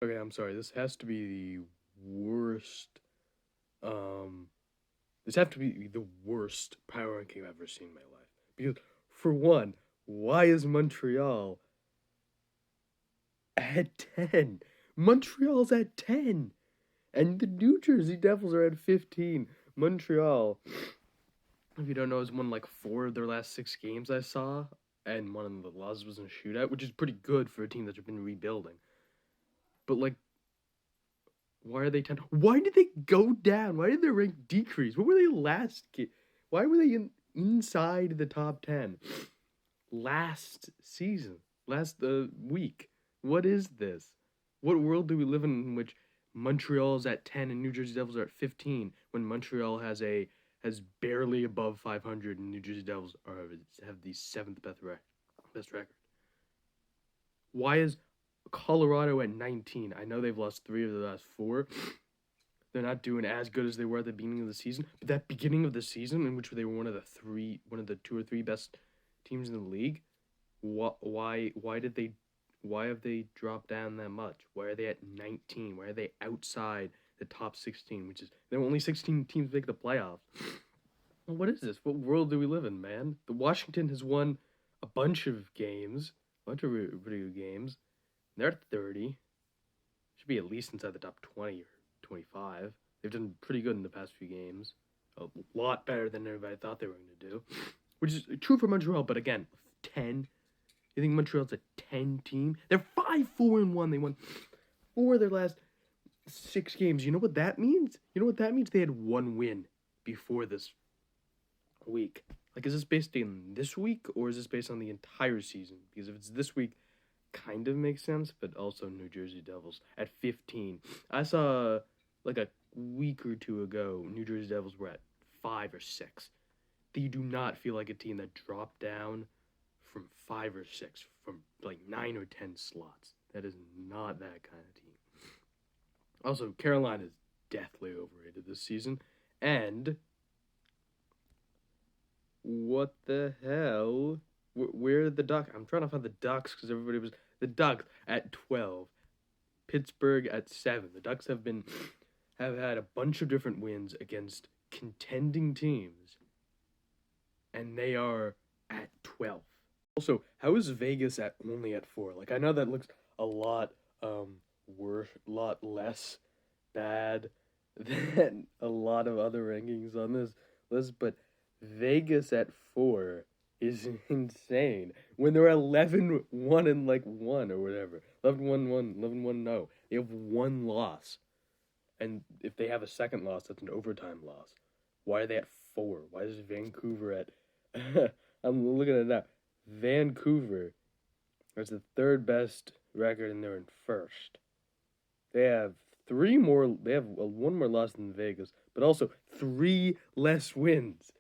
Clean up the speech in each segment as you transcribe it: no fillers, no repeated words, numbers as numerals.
Okay, I'm sorry. This has to be the worst. Um, this have to be the worst power ranking I've ever seen in my life. Because for one, why is Montreal at 10? Montreal's at 10, and the New Jersey Devils are at 15. Montreal, if you don't know, has won like four of their last six games I saw, and one of the losses was in a shootout, which is pretty good for a team that's been rebuilding. But like, why are they 10? Why did they go down? Why did their rank decrease? What were they last? Why were they inside the top 10 last season? Last week? What is this? What world do we live in which Montreal's at 10 and New Jersey Devils are at 15 when Montreal has barely above 500 and New Jersey Devils have the seventh best record? Why is Colorado at 19? I know they've lost three of the last four. They're not doing as good as they were at the beginning of the season. But that beginning of the season, in which they were one of the two or three best teams in the league, why have they dropped down that much? Why are they at 19? Why are they outside the top 16? Which is there are only 16 teams make the playoffs. Well, what is this? What world do we live in, man? The Washington has won a bunch of games, a bunch of pretty good games. They're at 30. Should be at least inside the top 20 or 25. They've done pretty good in the past few games. A lot better than everybody thought they were going to do. Which is true for Montreal, but again, 10. You think Montreal's a 10 team? They're 5-4-1. They won four of their last six games. You know what that means? You know what that means? They had one win before this week. Like, is this based on this week, or is this based on the entire season? Because if it's this week, kind of makes sense, but also New Jersey Devils at 15. I saw like a week or two ago, New Jersey Devils were at 5 or 6. They do not feel like a team that dropped down from 5 or 6, from like 9 or 10 slots. That is not that kind of team. Also, Carolina is deathly overrated this season. And what the hell? Where are the Ducks? I'm trying to find the Ducks because everybody was the Ducks at 12, Pittsburgh at 7. The Ducks have had a bunch of different wins against contending teams, and they are at 12. Also, how is Vegas at only at 4? Like, I know that looks a lot worse, lot less bad than a lot of other rankings on this list, but Vegas at 4 is insane. When they're 11-1 and like 1 or whatever. 11-1-1, 11-1 no. They have one loss. And if they have a second loss, that's an overtime loss. Why are they at 4? Why is Vancouver at I'm looking at it now. Vancouver has the third best record and they're in first. They have one more loss than Vegas, but also 3 less wins.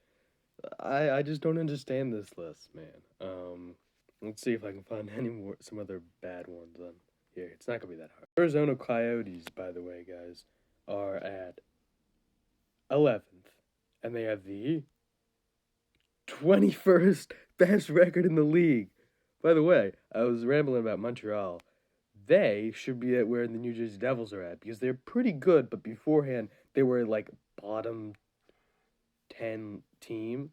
I just don't understand this list, man. Let's see if I can find some other bad ones on here. It's not gonna be that hard. Arizona Coyotes, by the way, guys, are at 11th, and they have the 21st best record in the league. By the way, I was rambling about Montreal. They should be at where the New Jersey Devils are at because they're pretty good, but beforehand they were like bottom 10 team,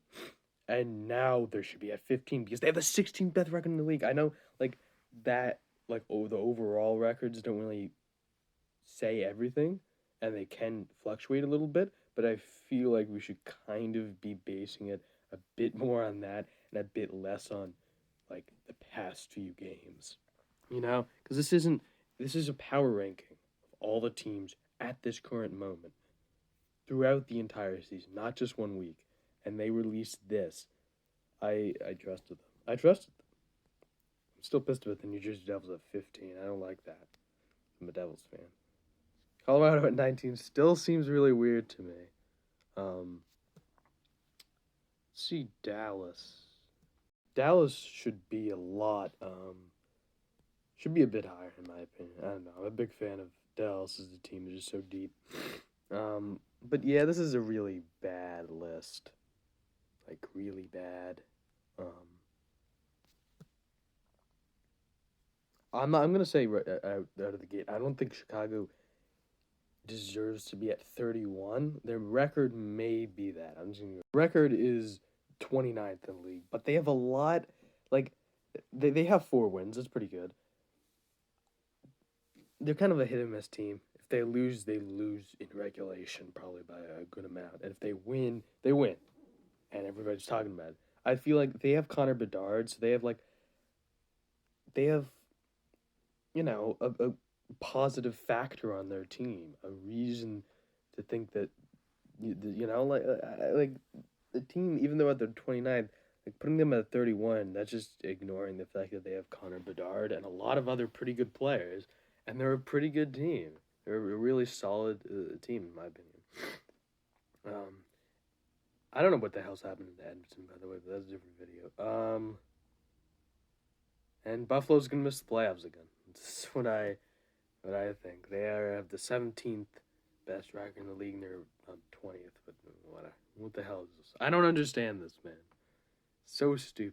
and now they should be at 15 because they have the 16th best record in the league. I know, like that, the overall records don't really say everything, and they can fluctuate a little bit. But I feel like we should kind of be basing it a bit more on that and a bit less on like the past few games. Because this is a power ranking of all the teams at this current moment throughout the entire season, not just 1 week. And they released this. I trusted them. I trusted them. I'm still pissed about the New Jersey Devils at 15. I don't like that. I'm a Devils fan. Colorado at 19 still seems really weird to me. Let's see Dallas. Dallas should be should be a bit higher in my opinion. I don't know. I'm a big fan of Dallas as a team. They're just so deep. But yeah, this is a really bad list. Like, really bad. I'm gonna say right out of the gate, I don't think Chicago deserves to be at 31. Their record may be that. I'm just gonna record is 29th in the league, but they have a lot. Like they have 4 wins. That's pretty good. They're kind of a hit and miss team. If they lose in regulation, probably by a good amount. And if they win, they win, and everybody's talking about it. I feel like they have Connor Bedard, so they have a positive factor on their team, a reason to think that like the team, even though at their 29th, like putting them at 31, that's just ignoring the fact that they have Connor Bedard and a lot of other pretty good players, and they're a pretty good team. They're a really solid team, in my opinion. Um, I don't know what the hell's happening to Edmonton, by the way, but that's a different video. And Buffalo's gonna miss the playoffs again. That's what I think. Have the 17th best record in the league, and they're 20th. But what the hell is this? I don't understand this, man. So stupid.